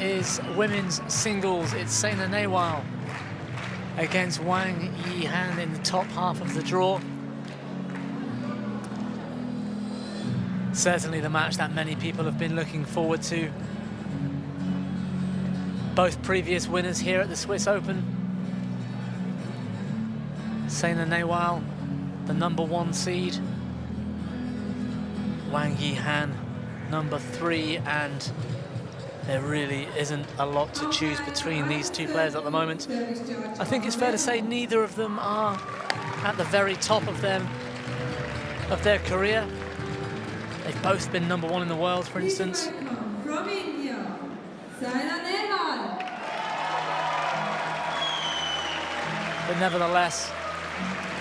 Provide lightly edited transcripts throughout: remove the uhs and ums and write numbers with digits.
is women's singles. It's Saina Nehwal against Wang Yihan in the top half of the draw. Certainly the match that many people have been looking forward to. Both previous winners here at the Swiss Open. Saina Nehwal, the #1 seed. Wang Yihan, #3, and there really isn't a lot to choose between these two players at the moment. I think it's fair to say neither of them are at the very top of their career. They've both been #1 in the world, for instance. From India, Saina Nehwal. But nevertheless,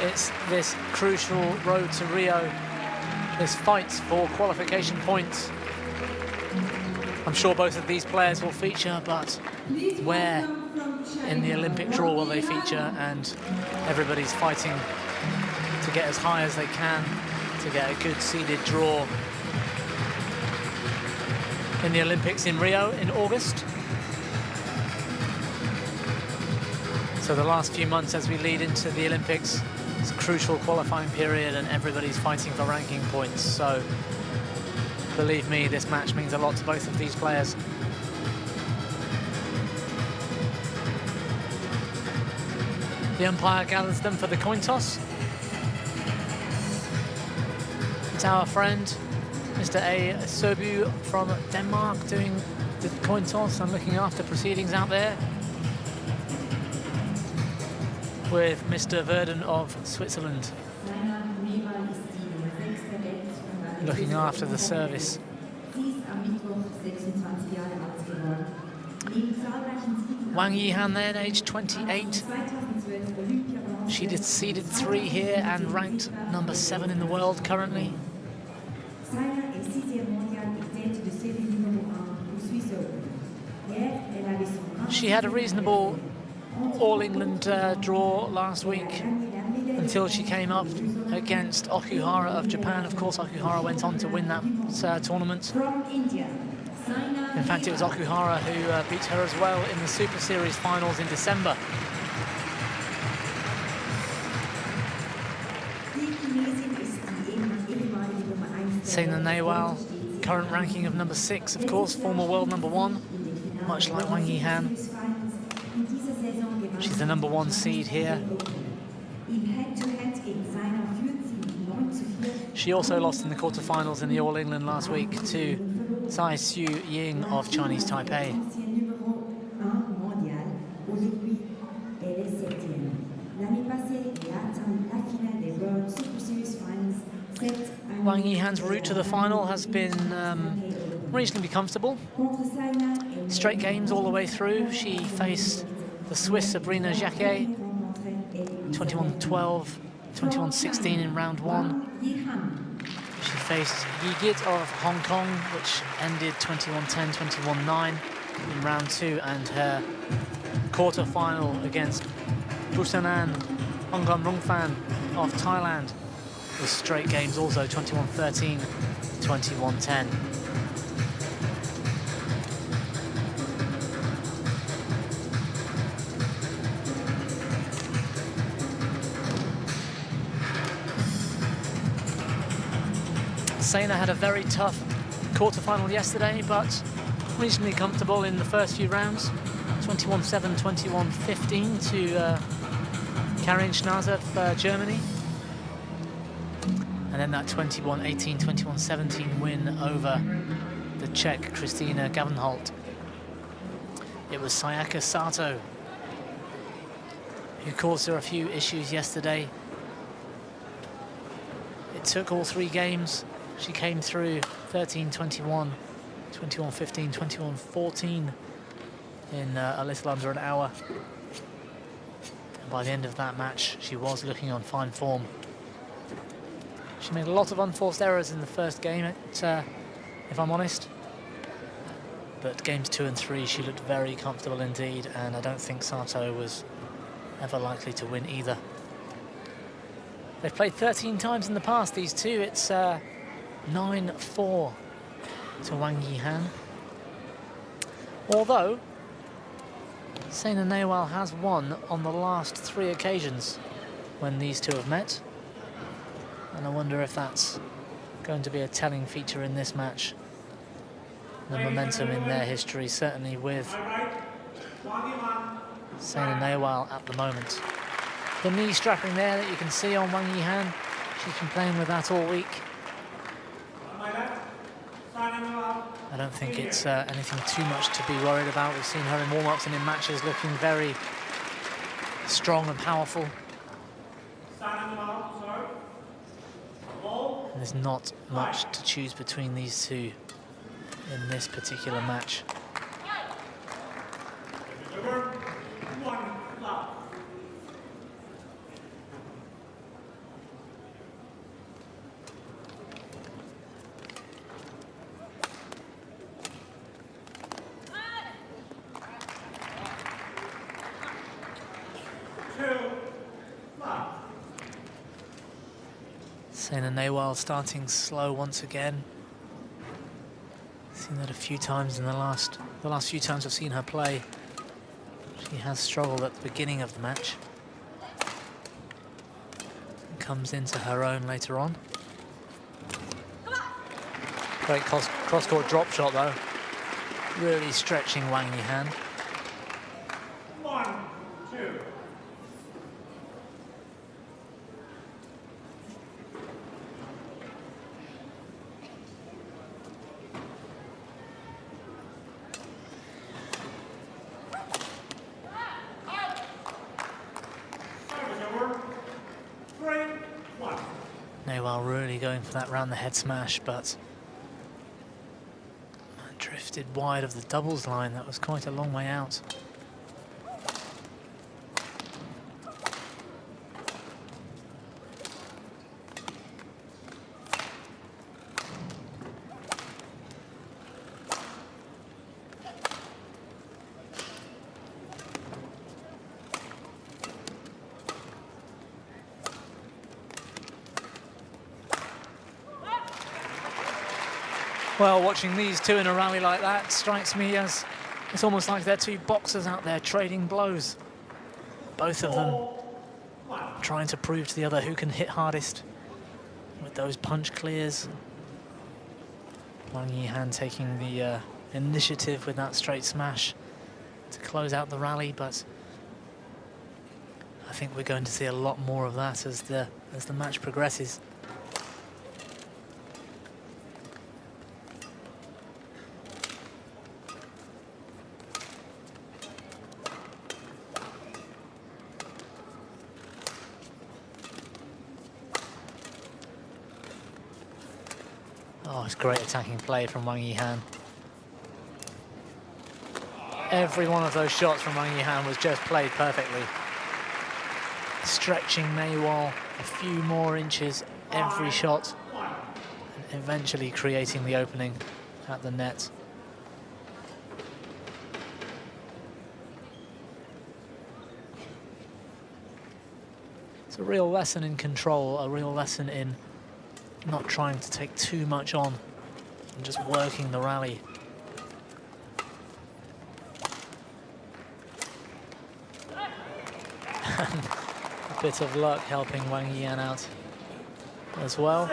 it's this crucial road to Rio, this fight for qualification points. I'm sure both of these players will feature, but where in the Olympic draw will they feature? And everybody's fighting to get as high as they can to get a good seeded draw in the Olympics in Rio in August. So the last few months as we lead into the Olympics, it's a crucial qualifying period and everybody's fighting for ranking points. So believe me, this match means a lot to both of these players. The umpire gathers them for the coin toss. It's our friend, Mr. A. Sobu from Denmark, doing the coin toss and looking after proceedings out there, with Mr. Verden of Switzerland looking after the service. Wang Yihan then, age 28. She did seeded 3 here and ranked #7 in the world currently. She had a reasonable All-England draw last week until she came up against Okuhara of Japan. Of course, Okuhara went on to win that tournament. In fact, it was Okuhara who beat her as well in the Super Series finals in December. Saina Nehwal, current ranking of #6, of course, former world #1, much like Wang Yihan. She's the #1 seed here. She also lost in the quarterfinals in the All England last week to Tsai Soo Ying of Chinese Taipei. Wang Yihan's route to the final has been reasonably comfortable. Straight games all the way through. She faced the Swiss Sabrina Jacquet, 21-12, 21-16 in round 1. She faced Yigit of Hong Kong, which ended 21-10, 21-9 in round 2, and her quarter-final against Busanan Ongam-Rungfan of Thailand was straight games also, 21-13, 21-10. Saina had a very tough quarter-final yesterday, but reasonably comfortable in the first few rounds. 21-7, 21-15 to Karin Schnazer of Germany. And then that 21-18, 21-17 win over the Czech Kristina Gavenholt. It was Sayaka Sato who caused her a few issues yesterday. It took all 3 games. She came through 13-21, 21-15, 21-14 in a little under an hour. And by the end of that match, she was looking on fine form. She made a lot of unforced errors in the first game, if I'm honest. But games 2 and 3, she looked very comfortable indeed, and I don't think Sato was ever likely to win either. They've played 13 times in the past, these two. It's 9-4 to Wang Yihan. Although, Saina Nehwal has won on the last 3 occasions when these two have met. And I wonder if that's going to be a telling feature in this match. The momentum in their history, certainly with Saina Nehwal at the moment. The knee strapping there that you can see on Wang Yihan, she's been playing with that all week. I don't think it's anything too much to be worried about. We've seen her in warm-ups and in matches looking very strong and powerful. And there's not much to choose between these two in this particular match. Saina Nehwal starting slow once again. Seen that a few times in the last few times I've seen her play. She has struggled at the beginning of the match. Comes into her own later on. Great cross-court drop shot though. Really stretching Wang Yihan. 1, 2. Nehwal really going for that round the head smash, but drifted wide of the doubles line. That was quite a long way out. Well, watching these two in a rally like that strikes me as it's almost like they're two boxers out there trading blows. Both of them trying to prove to the other who can hit hardest with those punch clears. Wang Yihan taking the initiative with that straight smash to close out the rally, but I think we're going to see a lot more of that as the match progresses. Oh, it's great attacking play from Wang Yihan. Every one of those shots from Wang Yihan was just played perfectly. Stretching Nehwal a few more inches every shot, and eventually creating the opening at the net. It's a real lesson in control, a real lesson in not trying to take too much on and just working the rally. A bit of luck helping Wang Yihan out as well.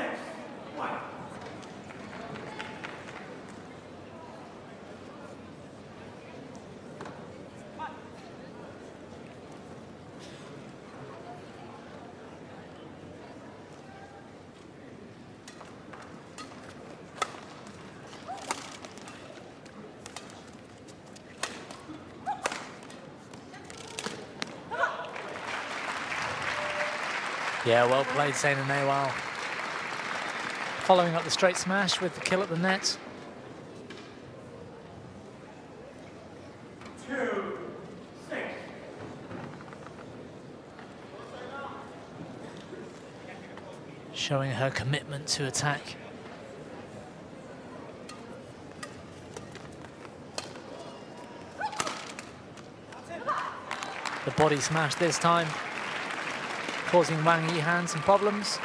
Yeah, well played, Saina Nehwal. Following up the straight smash with the kill at the net. 2, 6. Showing her commitment to attack. The body smash this time, causing Wang Yihan some problems.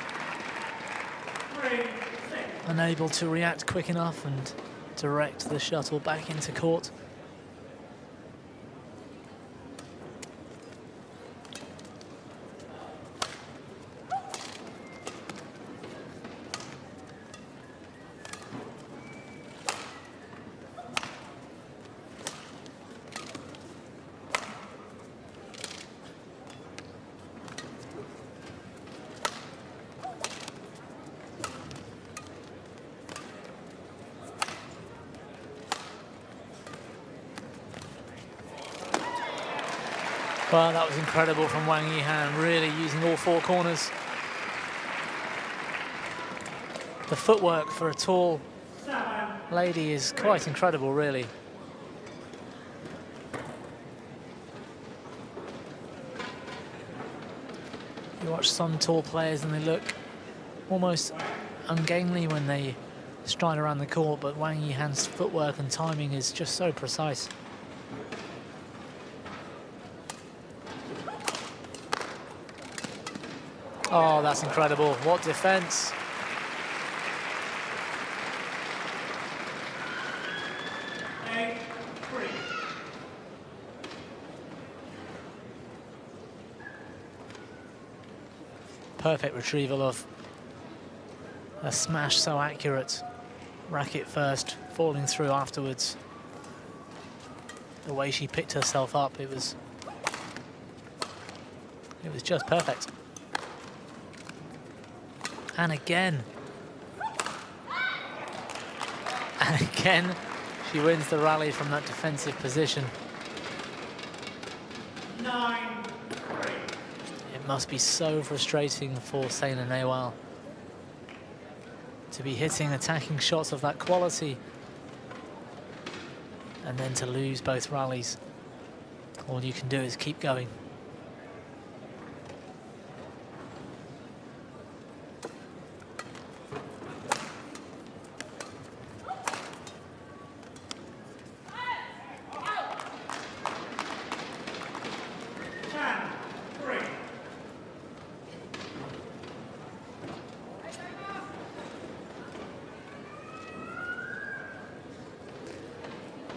3, 6. Unable to react quick enough and direct the shuttle back into court. Well, that was incredible from Wang Yihan, really using all four corners. The footwork for a tall lady is quite incredible, really. You watch some tall players and they look almost ungainly when they stride around the court, but Wang Yihan's footwork and timing is just so precise. Oh, that's incredible. What defense. Perfect retrieval of a smash so accurate. Racket first, falling through afterwards. The way she picked herself up, it was just perfect. And again. And again, she wins the rally from that defensive position. 9-3. It must be so frustrating for Saina Nehwal to be hitting attacking shots of that quality and then to lose both rallies. All you can do is keep going.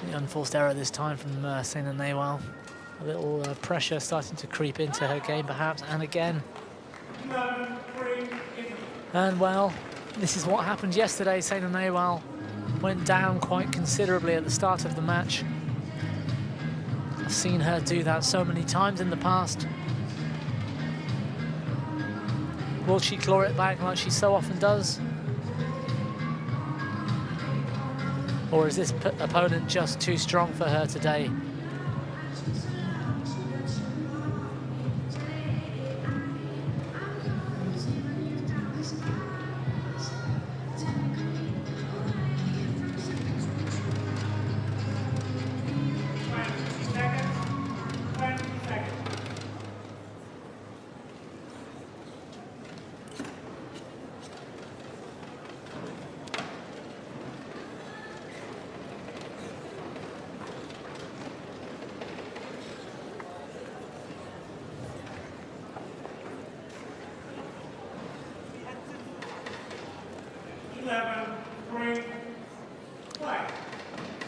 The unforced error this time from Saina Nehwal. A little pressure starting to creep into her game perhaps, and again. 11-3. And well, this is what happened yesterday. Saina Nehwal went down quite considerably at the start of the match. I've seen her do that so many times in the past. Will she claw it back like she so often does? Or is this opponent just too strong for her today?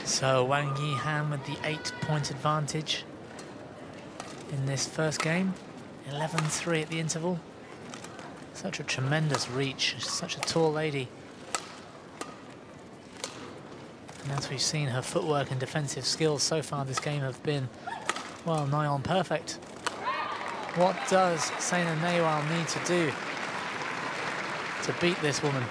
So Wang Yihan with the 8-point advantage in this first game. 11-3 at the interval. Such a tremendous reach, such a tall lady. And as we've seen, her footwork and defensive skills so far this game have been, well, nigh on perfect. What does Saina Nehwal need to do to beat this woman?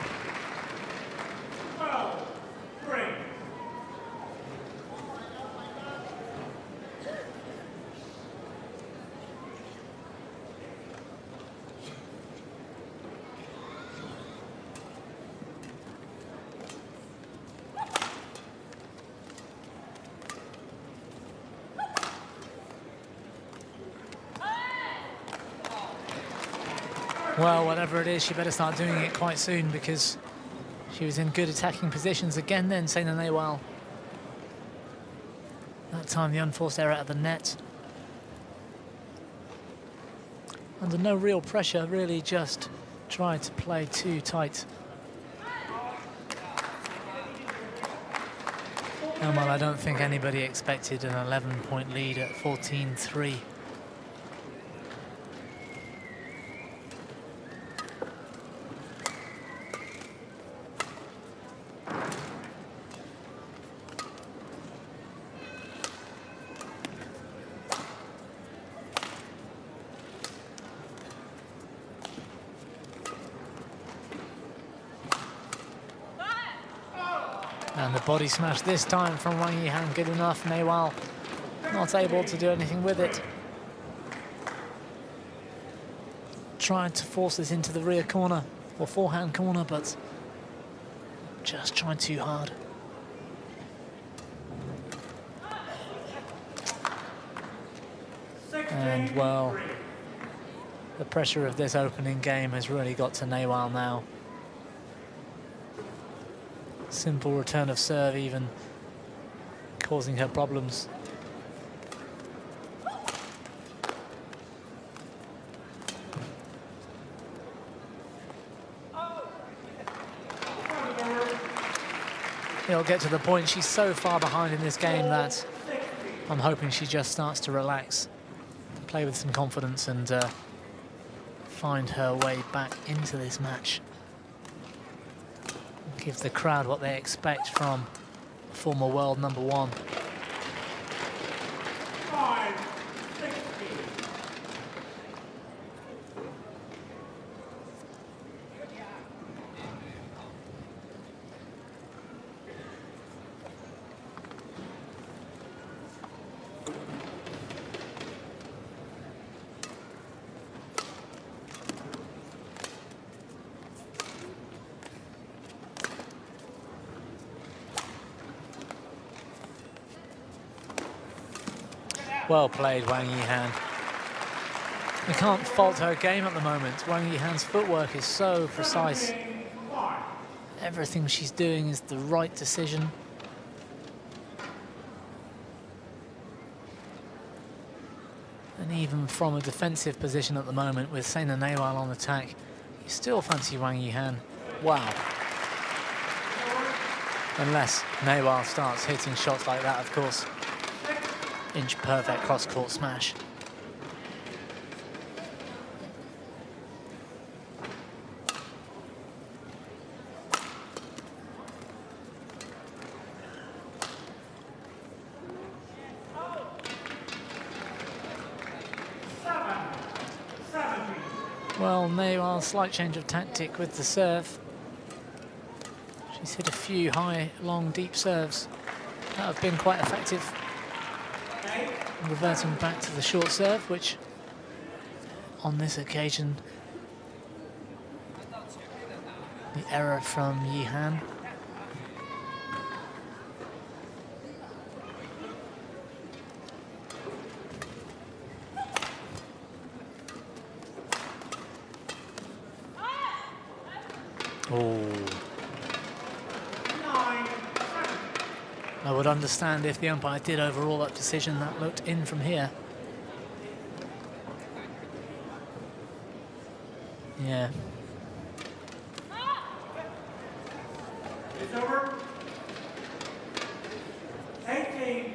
Well, whatever it is, she better start doing it quite soon because she was in good attacking positions again then, Saina Nehwal. That time the unforced error at the net. Under no real pressure, really just tried to play too tight. And well, I don't think anybody expected an 11-point lead at 14-3. And the body smash this time from Wang Yihan, good enough. Nehwal not able to do anything with it. tried to force this into the rear corner or forehand corner, but just tried too hard. And well, the pressure of this opening game has really got to Nehwal now. Simple return of serve even causing her problems. It'll get to the point she's so far behind in this game that I'm hoping she just starts to relax, play with some confidence and find her way back into this match. Give the crowd what they expect from former world #1. Well played, Wang Yihan. We can't fault her game at the moment. Wang Yihan's footwork is so precise. Everything she's doing is the right decision. And even from a defensive position at the moment with Saina Nehwal on attack, you still fancy Wang Yihan. Wow. Unless Nehwal starts hitting shots like that, of course. Inch perfect cross-court smash. Well, Nehwal, slight change of tactic with the serve. She's hit a few high, long, deep serves that have been quite effective. Reverting back to the short serve, which on this occasion, the error from Yihan. Oh. I would understand if the umpire did overrule that decision. That looked in from here. Yeah. It's over. 18-9.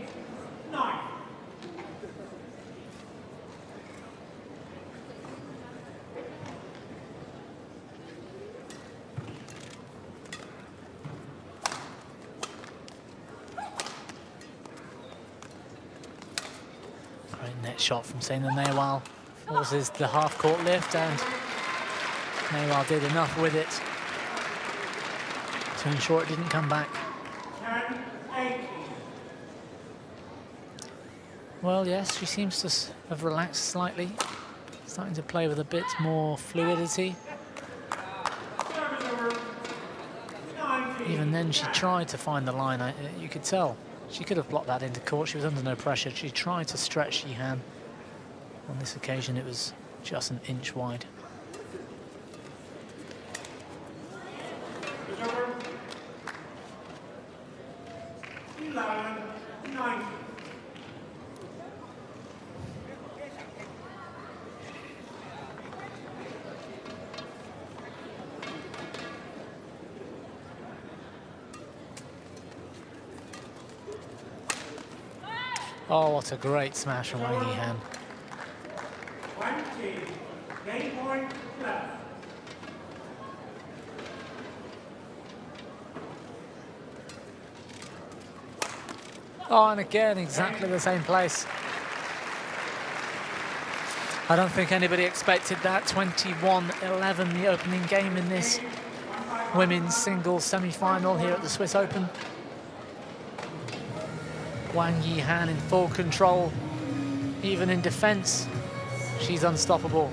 Great net shot from Saina Nehwal. Forces the half-court lift, and Nehwal did enough with it to ensure it didn't come back. 10-18. Well, yes, she seems to have relaxed slightly, starting to play with a bit more fluidity. Even then, she tried to find the line. You could tell she could have blocked that into court. She was under no pressure. She tried to stretch Yihan. On this occasion, it was just an inch wide. It's over. 11-9. Oh, what a great smash from Wang Yihan. 20. Game point left. Oh, and again, exactly the same place. I don't think anybody expected that. 21-11, the opening game in this women's singles semi-final here at the Swiss Open. Wang Yihan in full control, even in defense. She's unstoppable.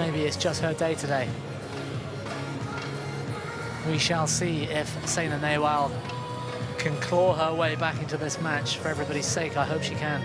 maybe it's just her day today. We shall see if Saina Nehwal can claw her way back into this match. For everybody's sake, I hope she can.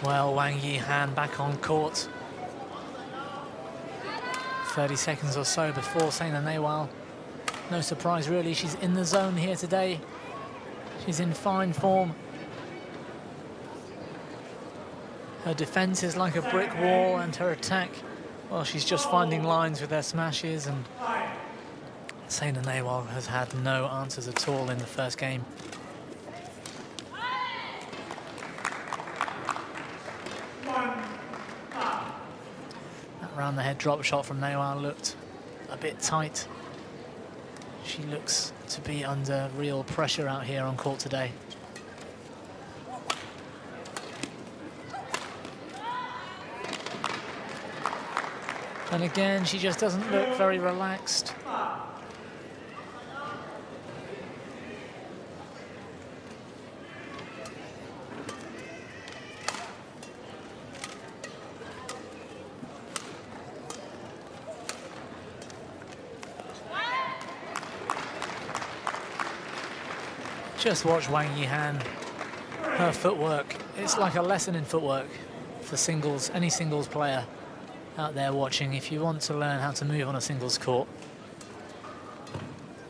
Well, Wang Yihan back on court. 30 seconds or so before Saina Nehwal. No surprise really, she's in the zone here today. She's in fine form. Her defense is like a brick wall and her attack, well, she's just finding lines with her smashes, and Saina Nehwal has had no answers at all in the first game. Around the head drop shot from Nehwal looked a bit tight. She looks to be under real pressure out here on court today. And again, she just doesn't look very relaxed. Just watch Wang Yihan, her footwork. It's like a lesson in footwork for singles, any singles player out there watching. If you want to learn how to move on a singles court,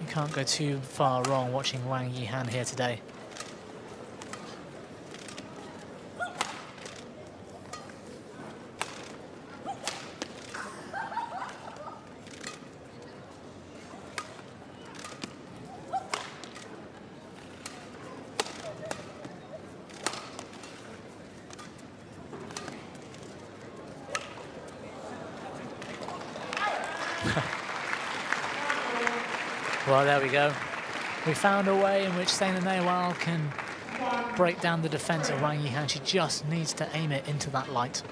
you can't go too far wrong watching Wang Yihan here today. Well, there we go. We found a way in which Saina Nehwal can break down the defense of Wang Yihan. She just needs to aim it into that light.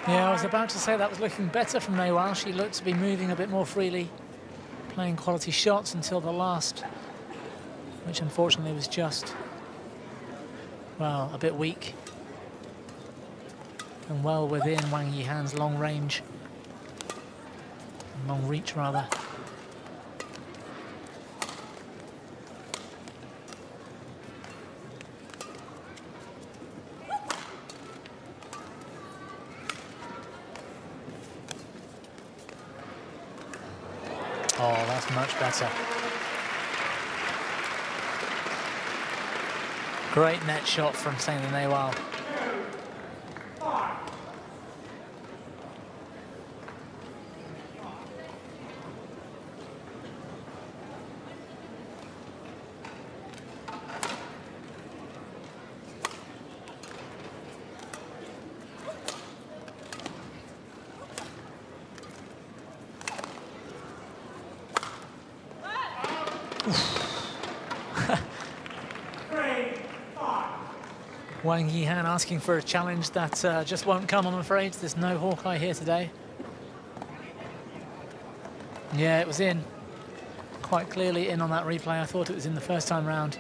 Yeah, I was about to say that was looking better from Nehwal. She looked to be moving a bit more freely, playing quality shots until the last, which unfortunately was just, well, a bit weak and well within Wang Yihan's long range, long reach rather. Oh, that's much better. Great net shot from Saina Nehwal. Wang Yihan asking for a challenge that just won't come, I'm afraid. There's no Hawkeye here today. Yeah, it was in. Quite clearly in on that replay. I thought it was in the first time round.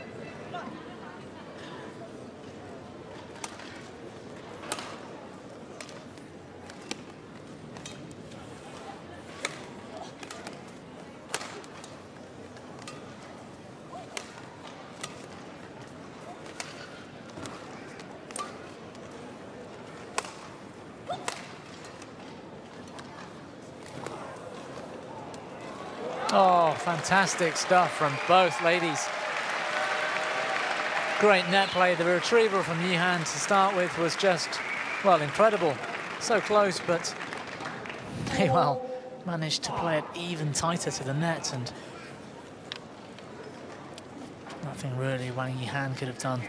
Oh, fantastic stuff from both ladies. Great net play. The retrieval from Yihan to start with was just, well, incredible. So close, but Nehwal managed to play it even tighter to the net, and nothing really Wang Yihan could have done.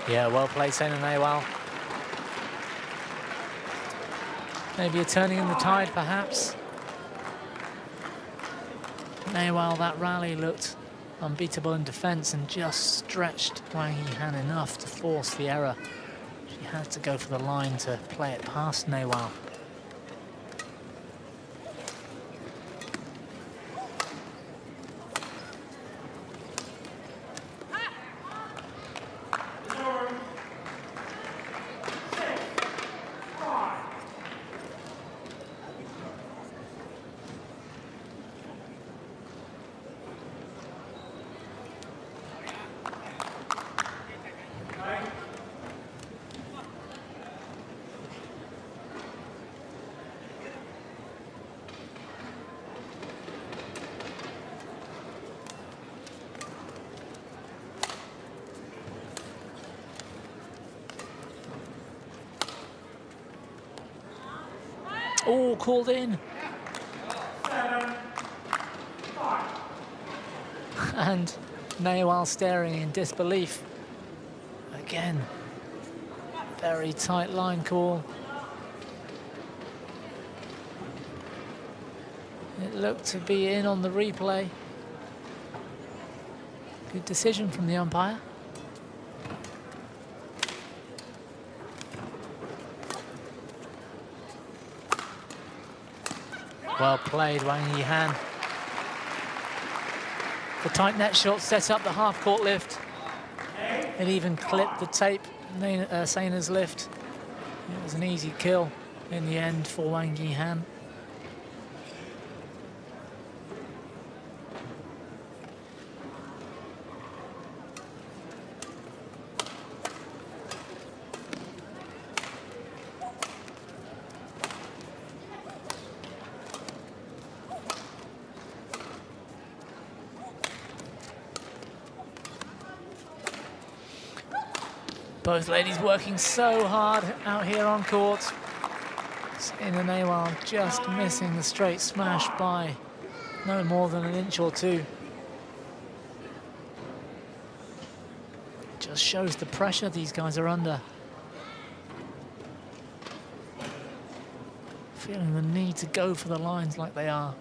Yeah, well played, Saina Nehwal. Maybe a turning in the tide, perhaps. Nehwal, that rally looked unbeatable in defence and just stretched Wang Yihan enough to force the error. She had to go for the line to play it past Nehwal. Oh, called in. 7-5. And Nehwal staring in disbelief. Again, very tight line call. It looked to be in on the replay. Good decision from the umpire. Well played, Wang Yihan. The tight net shot set up the half-court lift. It even clipped the tape, Saina's lift. It was an easy kill in the end for Wang Yihan. Both ladies working so hard out here on court. Saina Nehwal just missing the straight smash by no more than an inch or two. Just shows the pressure these guys are under. Feeling the need to go for the lines like they are.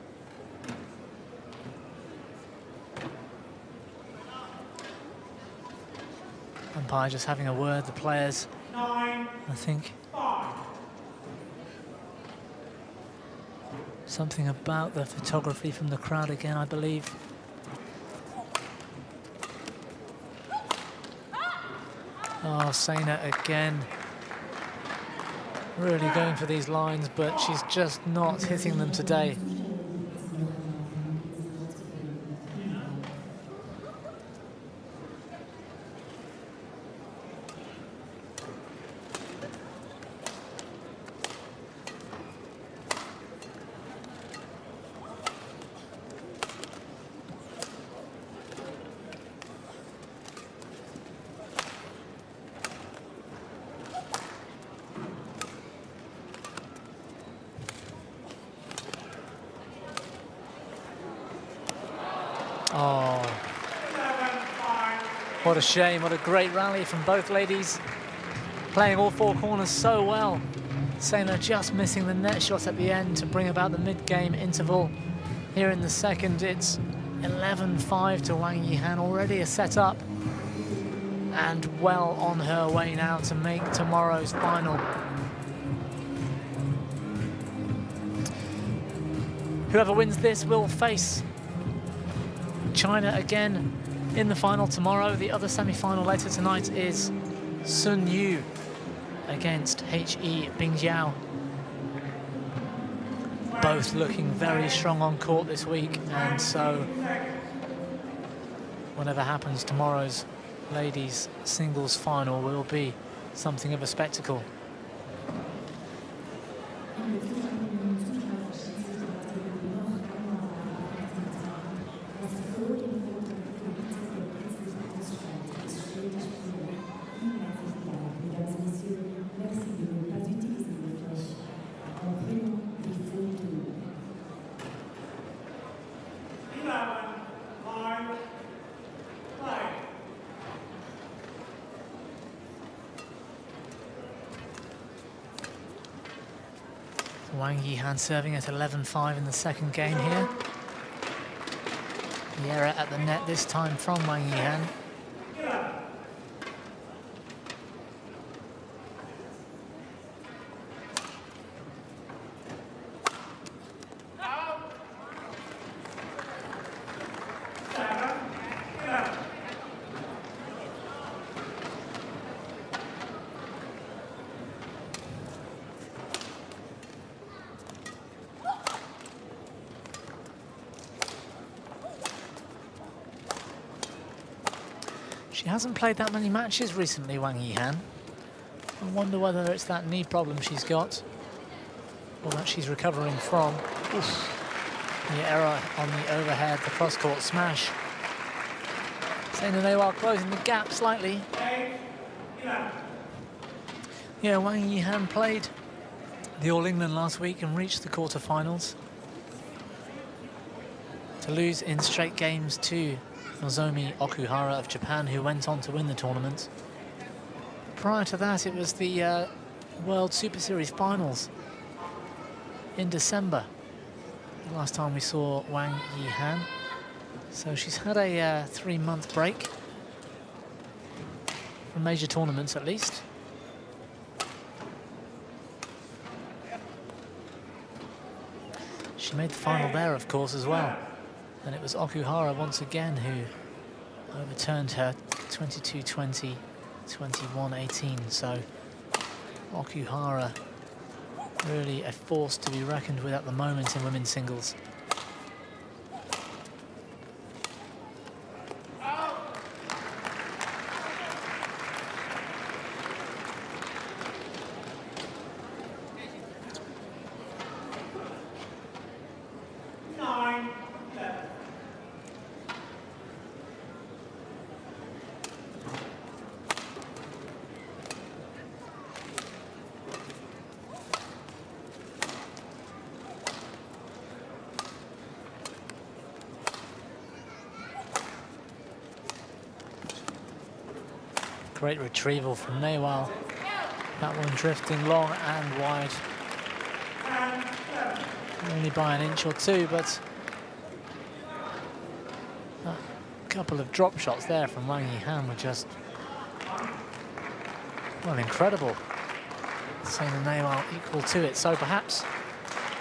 Umpire just having a word, the players, 9-5. I think. Something about the photography from the crowd again, I believe. Oh, Saina again. Really going for these lines, but she's just not hitting them today. What a shame, what a great rally from both ladies. Playing all four corners so well. Saina just missing the net shot at the end to bring about the mid-game interval. Here in the second, it's 11-5 to Wang Yihan, already a set up. And well on her way now to make tomorrow's final. Whoever wins this will face China again in the final tomorrow. The other semi-final later tonight is Sun Yu against He Bingjiao. Both looking very strong on court this week, and so whatever happens, tomorrow's ladies singles final will be something of a spectacle. Wang Yihan serving at 11-5 in the second game here. The error at the net this time from Wang Yihan. She hasn't played that many matches recently, Wang Yihan. I wonder whether it's that knee problem she's got, or that she's recovering from. Oof. The error on the overhead, the cross-court smash. Saina Nehwal closing the gap slightly. Yeah, Wang Yihan played the All England last week and reached the quarterfinals. To lose in straight games to Nozomi Okuhara of Japan, who went on to win the tournament. Prior to that, it was the World Super Series finals in December, the last time we saw Wang Yihan. So she's had a 3-month break from major tournaments, at least. She made the final there, of course, as well. And it was Okuhara once again who overturned her 22-20, 21-18. So Okuhara really a force to be reckoned with at the moment in women's singles. Great retrieval from Nehwal. That one drifting long and wide. Only by an inch or two, but a couple of drop shots there from Wang Yihan were just, well, incredible. Saina Nehwal equal to it. So perhaps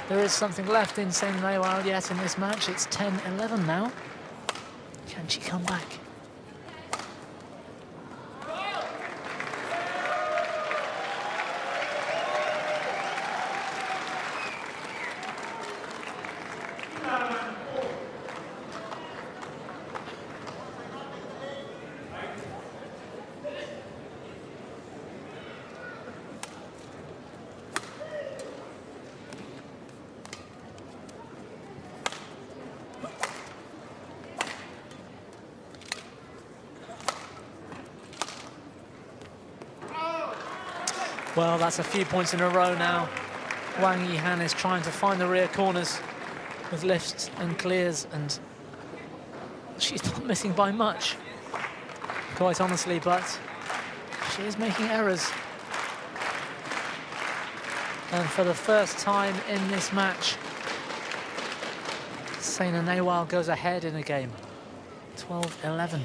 there is something left in Saina Nehwal yet in this match. It's 10-11 now. Can she come back? Well, that's a few points in a row now. Wang Yihan is trying to find the rear corners with lifts and clears, and she's not missing by much. quite honestly, but she is making errors. And for the first time in this match, Saina Nehwal goes ahead in a game, 12-11.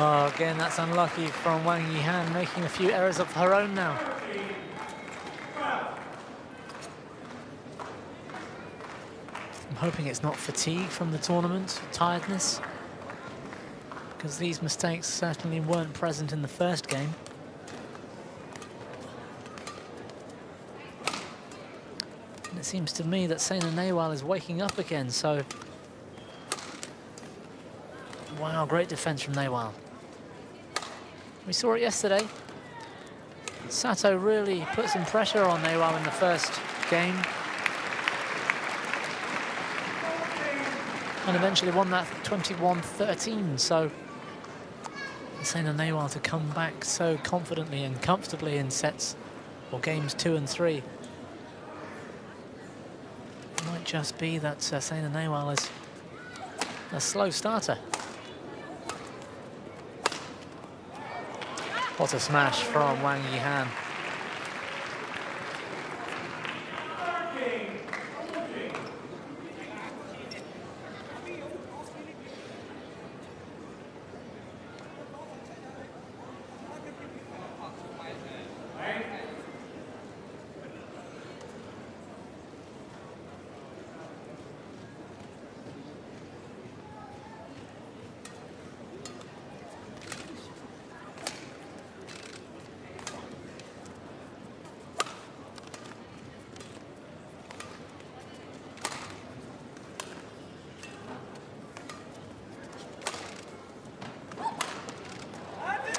Oh, again, that's unlucky from Wang Yihan, making a few errors of her own now. I'm hoping it's not fatigue from the tournament, tiredness, because these mistakes certainly weren't present in the first game. And it seems to me that Saina Nehwal is waking up again, so... Wow, great defense from Nehwal. We saw it yesterday. Sato really put some pressure on Nehwal in the first game. And eventually won that 21-13. So Saina Nehwal to come back so confidently and comfortably in sets or games 2 and 3. It might just be that Saina Nehwal is a slow starter. What a smash from Wang Yihan.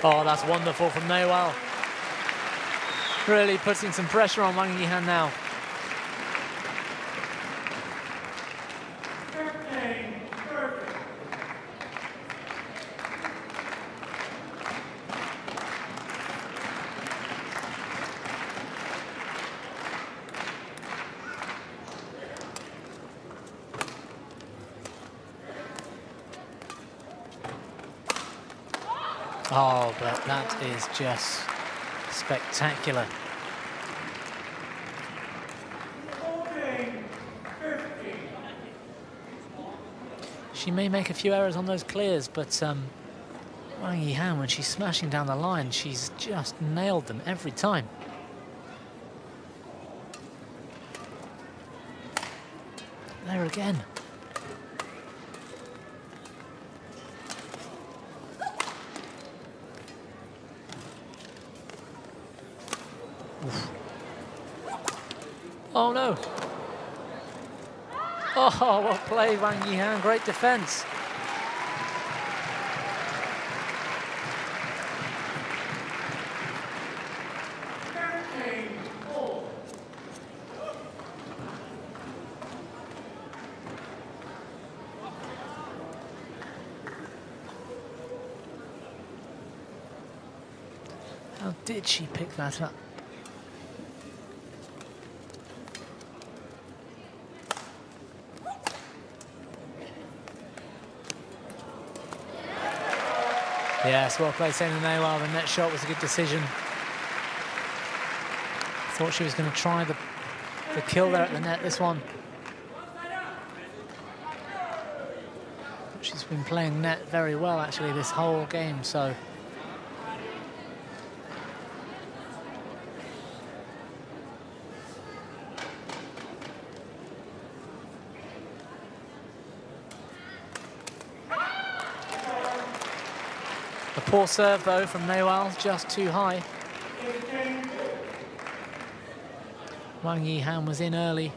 Oh, that's wonderful from Nehwal. Really putting some pressure on Wang Yihan now. Oh, but that is just spectacular. She may make a few errors on those clears, but Wang Yihan, when she's smashing down the line, she's just nailed them every time. There again. Oof. Oh no! Oh, what play, Wang Yihan, great defense. How did she pick that up? Yes, well played, Saina Nehwal. The net shot was a good decision. Thought she was going to try the kill there at the net, this one. She's been playing net very well, actually, this whole game, so... A poor serve, though, from Nehwal, just too high. Wang Yihan was in early.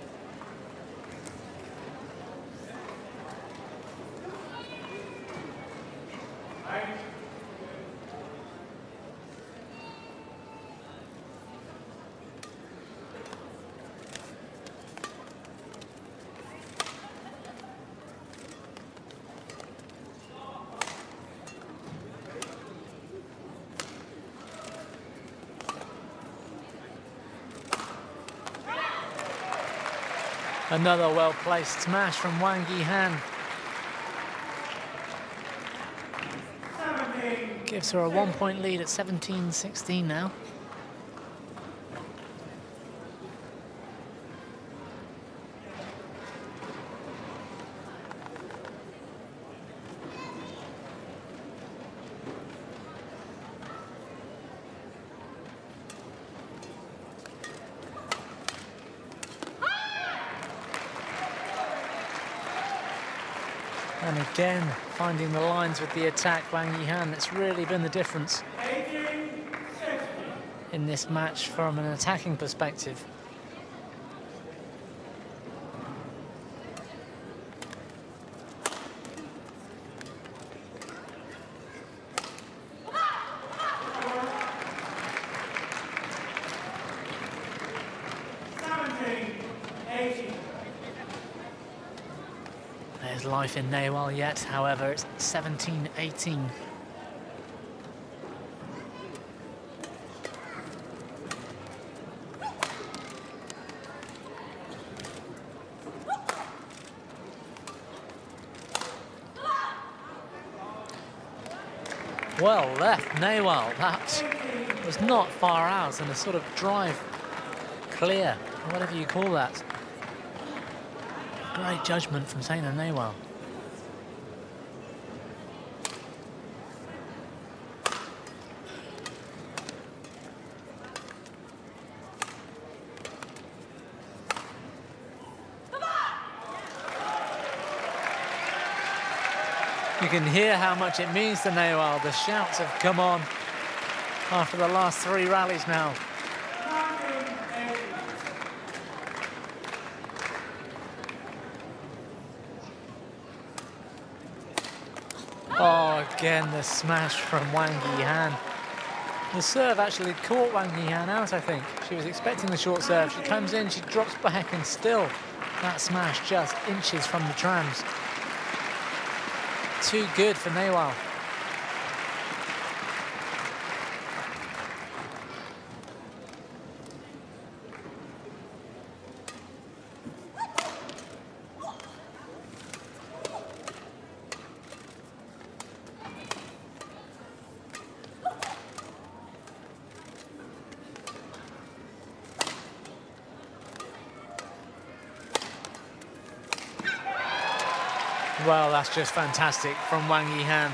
Another well-placed smash from Wang Yihan. 17. Gives her a 1-point lead at 17-16 now. And again, finding the lines with the attack, Wang Yihan. That's really been the difference 18. 60. in this match from an attacking perspective. There's life in Nehwal yet, however, it's 17-18. Well left, Nehwal. That was not far out, and a sort of drive clear, whatever you call that. Great judgment from Saina Nehwal. You can hear how much it means to Nehwal. The shouts have come on after the last 3 rallies now. Oh, again, the smash from Wang Yihan. The serve actually caught Wang Yihan out, I think. She was expecting the short serve. She comes in, she drops back, and still that smash just inches from the trams. Too good for Nehwal. Well, that's just fantastic from Wang Yihan.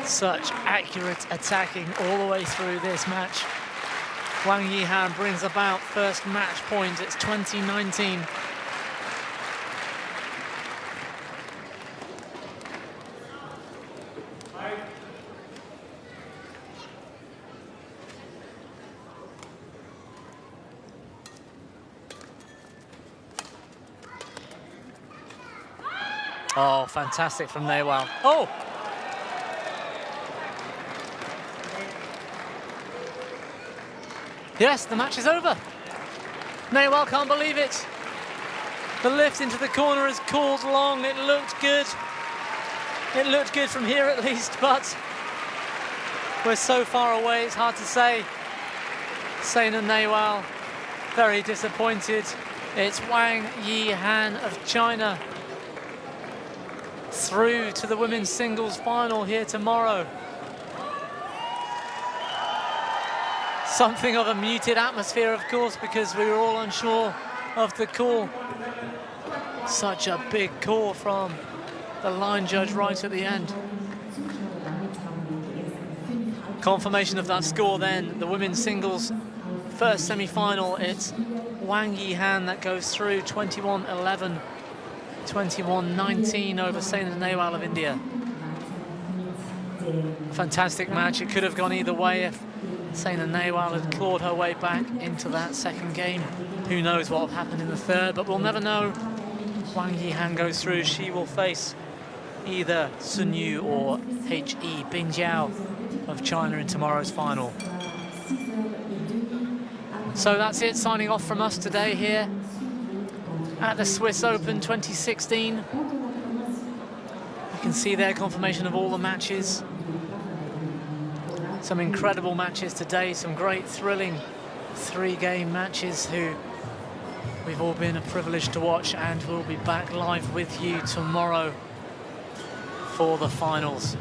Such accurate attacking all the way through this match. Wang Yihan brings about first match point. It's 20-19. Oh, fantastic from Nehwal. Oh! Yes, the match is over. Nehwal can't believe it. The lift into the corner is called long. It looked good. It looked good from here at least, but we're so far away, it's hard to say. Saina Nehwal, very disappointed. It's Wang Yihan of China through to the women's singles final here tomorrow. Something of a muted atmosphere, of course, because we were all unsure of the call. Such a big call from the line judge right at the end. Confirmation of that score then, the women's singles first semi-final. It's Wang Yihan that goes through 21-11. 21-19 over Saina Nehwal of India. Fantastic match. It could have gone either way if Saina Nehwal had clawed her way back into that second game. Who knows what will happen in the third, but we'll never know. Wang Yihan goes through. She will face either Sun Yu or He Bingjiao of China in tomorrow's final. So that's it, signing off from us today here at the Swiss Open 2016. You can see there confirmation of all the matches. Some incredible matches today, some great thrilling 3-game matches who we've all been privileged to watch, and we'll be back live with you tomorrow for the finals.